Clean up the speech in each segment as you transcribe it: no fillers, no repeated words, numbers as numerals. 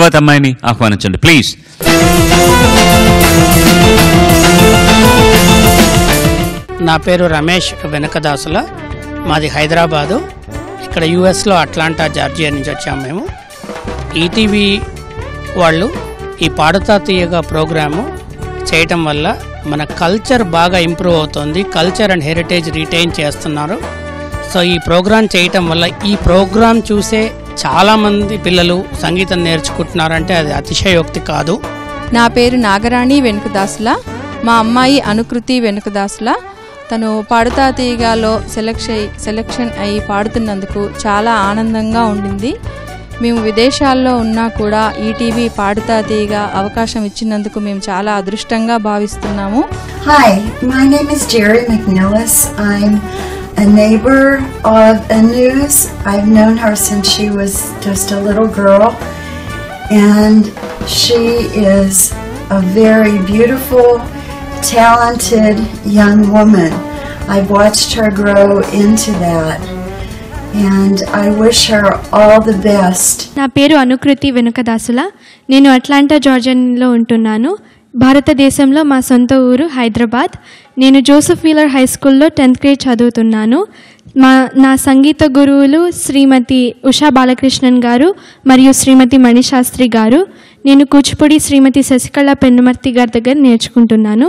తర్వాత అమ్మాయిని ఆహ్వానించండి ప్లీజ్. నా పేరు రమేష్ వెనకదాసుల, మాది హైదరాబాదు. ఇక్కడ యుఎస్లో అట్లాంటా జార్జియా నుంచి వచ్చాము మేము. ఈటీవీ వాళ్ళు ఈ పాడుతా తీయగా ప్రోగ్రాము చేయటం వల్ల మన కల్చర్ బాగా ఇంప్రూవ్ అవుతుంది, కల్చర్ అండ్ హెరిటేజ్ రిటైన్ చేస్తున్నారు. సో ఈ ప్రోగ్రాం చేయటం వల్ల ఈ ప్రోగ్రాం చూసే చాలామంది పిల్లలు సంగీతం నేర్చుకుంటున్నారంటే అది అతిశయోక్తి కాదు. నా పేరు నాగరాణి వెనుకదాసుల, మా అమ్మాయి అనుకృతి వెనుకదాసుల. తను పాడుతా తీయగాలో సెలెక్షన్ అయ్యి పాడుతున్నందుకు చాలా ఆనందంగా ఉండింది. మేము విదేశాల్లో ఉన్నా కూడా ఈటీవీ పాడుతా తీయగా అవకాశం ఇచ్చినందుకు మేము చాలా అదృష్టంగా భావిస్తున్నాము. Hi, my name is Jerry McNillis. I'm a neighbor of Anus. I've known her since she was just a little girl, and she is a very beautiful, talented young woman. I've watched her grow into that, and I wish her all the best. నా పేరు అనుకృతి వెనుకదాసుల, నేను Atlanta జార్జియాలో ఉంటున్నాను. భారతదేశంలో మా సొంత ఊరు హైదరాబాద్. నేను Joseph wheeler high స్కూల్లో 10th grade చదువుతున్నాను. నా సంగీత గురువులు శ్రీమతి ఉషా బాలకృష్ణన్ గారు మరియు శ్రీమతి మణిశాస్త్రి గారు. నేను కూచిపూడి శ్రీమతి శశికళ పెన్నుమర్తి గారి దగ్గర నేర్చుకుంటున్నాను.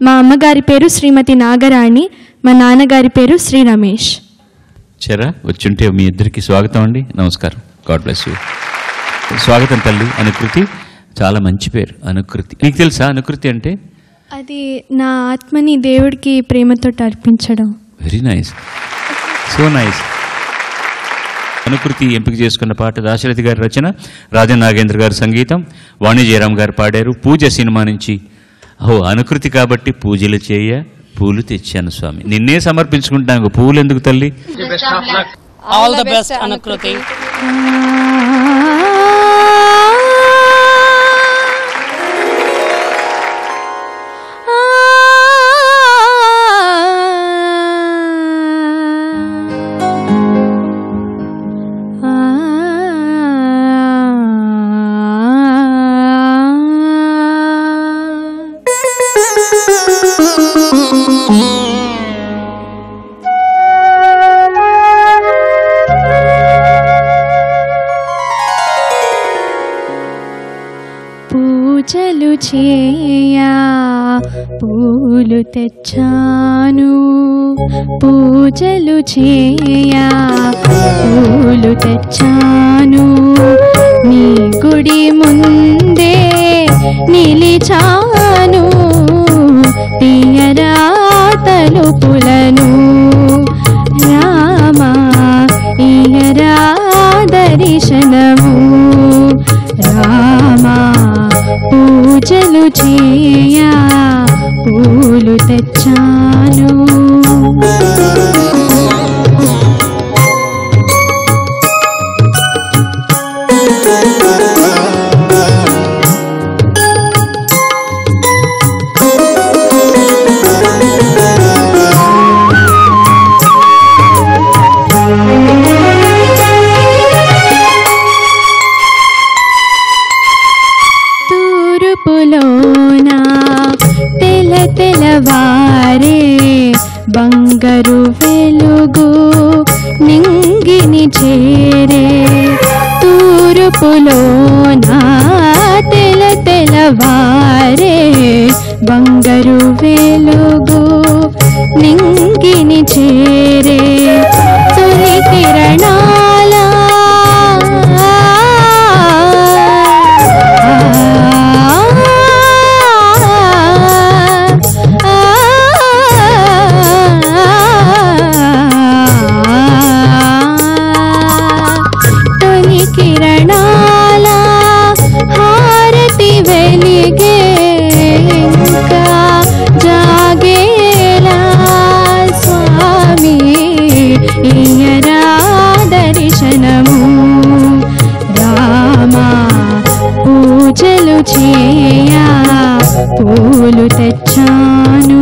మా అమ్మగారి పేరు శ్రీమతి నాగరాణి, మా నాన్నగారి పేరు శ్రీ రమేష్. చరా వచ్చుంటే మీ ఇద్దరికి స్వాగతం అండి. నమస్కారం. God bless you. స్వాగతం తల్లి అనుకృతి. చాలా మంచి పేరు అనుకృతి. నీకు తెలుసా అనుకృతి అంటే? అది నా ఆత్మని దేవుడికి ప్రేమతో అర్పించడం. Very nice, so nice. Anukriti ఎంపిక చేసుకున్న పాట దాశరథి గారి రచన, రాజన్ నాగేంద్ర గారు సంగీతం, వాణి జయరాం గారు పాడారు. పూజ సినిమా నుంచి. అనుకృతి కాబట్టి పూజలు చేయ పూలు తెచ్చాను స్వామి. నిన్నే సమర్పించుకుంటాను, పూలు ఎందుకు తల్లి? All the best అనుకృతి. పూజలు చేయా పూలు తెచ్చాను, పూజలు చేయా పూలు తెచ్చాను, నీ గుడి ముందే నిలిచాను, తీయరా తలుపులను రామా ఇయరా దర్శనము రామా, పూజలు చేయా పూలు తెచ్చాను. తూర్పులోనా తెలవారే బంగారు వెలుగు నింగిని చేరే, తూర్పులోనా తెలవారే బంగారు వెలుగు నింగిని చేరే, తొలి కిరణాల చేయా పూలు తెచ్చాను,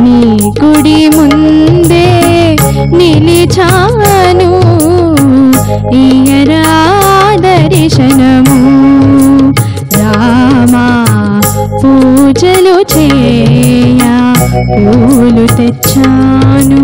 నీ గుడి ముందే నిలిచాను, ఇయరా దర్శనము. పూలు తెచ్చాను.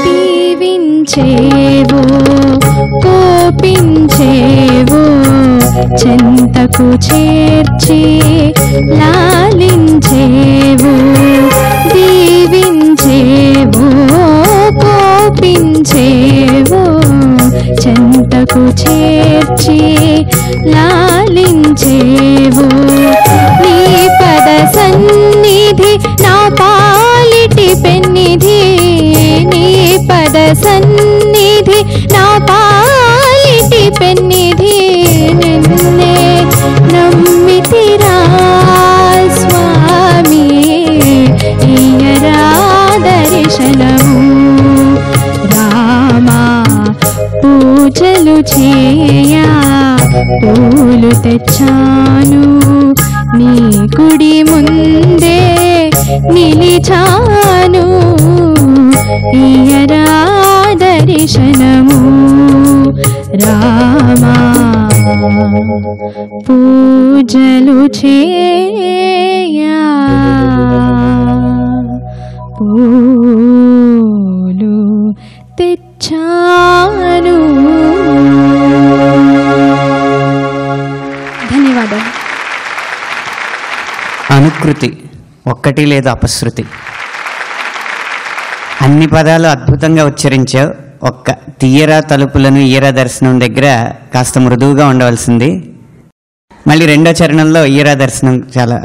దీవించేవో కోపించేవో చెంతకు చేర్చి లాలించేవో. దీవించేవో కోపించేవో చెంతకు చేర్చి లాలించేవో. నీ పద సన్నిధి నా పాలిటి పెన్నిధి, నీ పద సన్నిధి నా పాలిటి పెన్నిధి. నిన్నే నమ్మితిరా స్వామి, ఇయ్యరా దర్శనము. రామా పూజలు చేయా పూలు తెచ్చాను. నీ గుడి ముందే నిలిచాను, ఇయ్యరా దర్శనము. రామా పూజలు చేయా పూలు తెచ్చాను. ధన్యవాదాలు. అనుకృతి ఒక్కటి లేదు అపశృతి. అన్ని పదాలు అద్భుతంగా ఉచ్చరించావు. ఒక్క తీయరా తలుపులను ఈయరా దర్శనం దగ్గర కాస్త మృదువుగా ఉండవలసింది. మళ్ళీ రెండో చరణంలో ఈయరా దర్శనం చాలా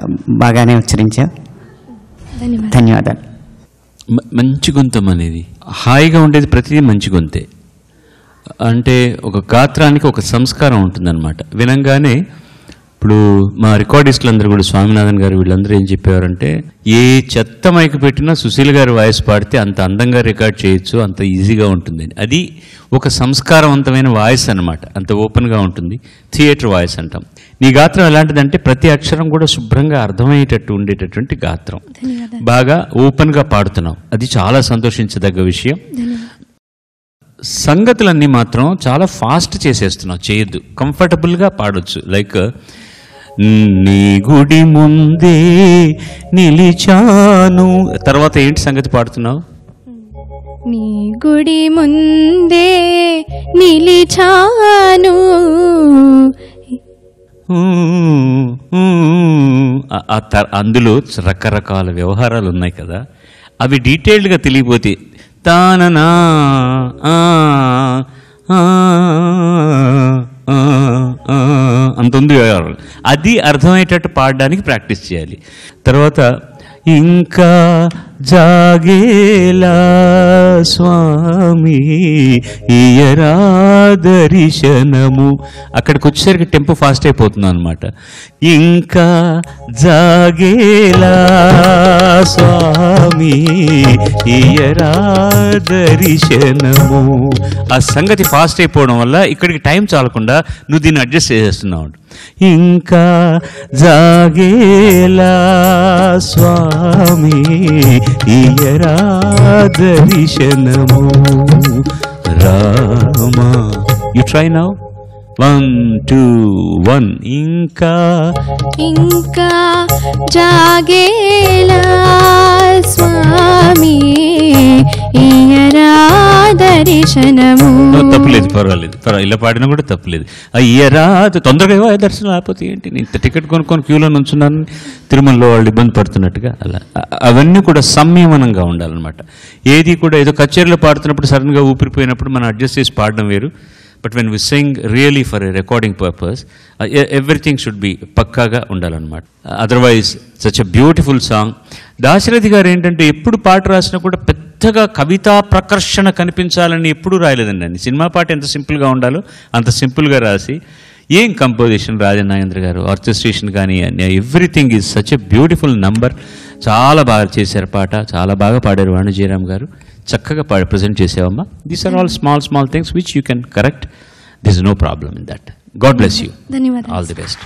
బాగానే ఉచ్చరించావు. ధన్యవాదాలు. మంచి గొంతం అనేది హాయిగా ఉండేది, ప్రతిదీ మంచి గొంతే. అంటే ఒక గాత్రానికి ఒక సంస్కారం ఉంటుందన్నమాట. వినంగానే ఇప్పుడు మా రికార్డిస్టులందరూ కూడా స్వామినాథన్ గారు వీళ్ళందరూ ఏం చెప్పేవారంటే, ఏ చెత్త మైకు పెట్టినా సుశీల్ గారి వాయిస్ పాడితే అంత అందంగా రికార్డ్ చేయొచ్చు, అంత ఈజీగా ఉంటుందని. అది ఒక సంస్కారవంతమైన వాయిస్ అన్నమాట. అంత ఓపెన్గా ఉంటుంది. థియేటర్ వాయిస్ అంటాం. నీ గాత్రం ఎలాంటిదంటే ప్రతి అక్షరం కూడా శుభ్రంగా అర్థమయ్యేటట్టు ఉండేటటువంటి గాత్రం. బాగా ఓపెన్గా పాడుతున్నాం. అది చాలా సంతోషించదగ్గ విషయం. సంగతులన్నీ మాత్రం చాలా ఫాస్ట్ చేసేస్తున్నావు. చేయొద్దు, కంఫర్టబుల్గా పాడొచ్చు. లైక్ నీ గుడి ముందే నిలిచాను, తర్వాత ఏంటి సంగతి పాడుతున్నావు? నీ గుడి ముందే నిలిచాను. అందులో రకరకాల వ్యవహారాలు ఉన్నాయి కదా, అవి డీటెయిల్డ్గా తెలియపోతే తాననా అంత ఉంది. అది అర్థమయ్యేటట్టు పాడడానికి ప్రాక్టీస్ చేయాలి. తర్వాత ఇంకా జాగేలా స్వామి ఇయరా దర్శనము, అక్కడికి వచ్చేసరికి టెంపో ఫాస్ట్ అయిపోతుంది అనమాట. ఇంకా జాగేలా స్వామి ఇయరా దర్శనము. ఆ సంగతి ఫాస్ట్ అయిపోవడం వల్ల ఇక్కడికి టైం చాలకుండా నువ్వు దీన్ని అడ్జస్ట్ చేసేస్తున్నావు. ఇంకా జాగేలా స్వామి ఇయరా దర్శనము. Rama, you try now. 1 2 1. ఇంకా ఇంకా జాగేలా స్వామి ఇయరా దర్శనము. తప్పులేదు, పర్వాలేదు, ఇలా పాడినా కూడా తప్పులేదు. ఇయరా తొందరగా దర్శనం లేకపోతే ఏంటి, నేను టికెట్ కొనుక్కొని క్యూలో నుంచున్నాను తిరుమలలో వాళ్ళు ఇబ్బంది పడుతున్నట్టుగా. అలా అవన్నీ కూడా సంయమనంగా ఉండాలన్నమాట. ఏది కూడా ఏదో కచేరీలో పాడుతున్నప్పుడు సడన్గా ఊపిరిపోయినప్పుడు మనం అడ్జస్ట్ చేసి పాడడం వేరు. But when we sing really for a recording purpose, everything should be పక్కాగా ఉండాలన్నమాట. Otherwise such a beautiful song. Dasarathi garu ఏంటంటే ఎప్పుడు పాట రాసినా కూడా పెద్దగా కవితా ప్రకర్షణ కనిపించాలని ఎప్పుడూ రాయలేదండి. సినిమా పాట ఎంత సింపుల్గా ఉండాలో అంత సింపుల్గా రాసి ఏం కంపోజిషన్ రాజనాగేంద్ర గారు, ఆర్కెస్ట్రేషన్ కానీ everything is such a beautiful number. చాలా బాగా చేశారు పాట, చాలా బాగా పాడారు వాణి జయరామ్ గారు, చక్కగా ప్రజెంట్ చేసావమ్మా. These are all small things which you can correct. This is no problem in that. God bless you. ధన్యవాదాలు. All the best.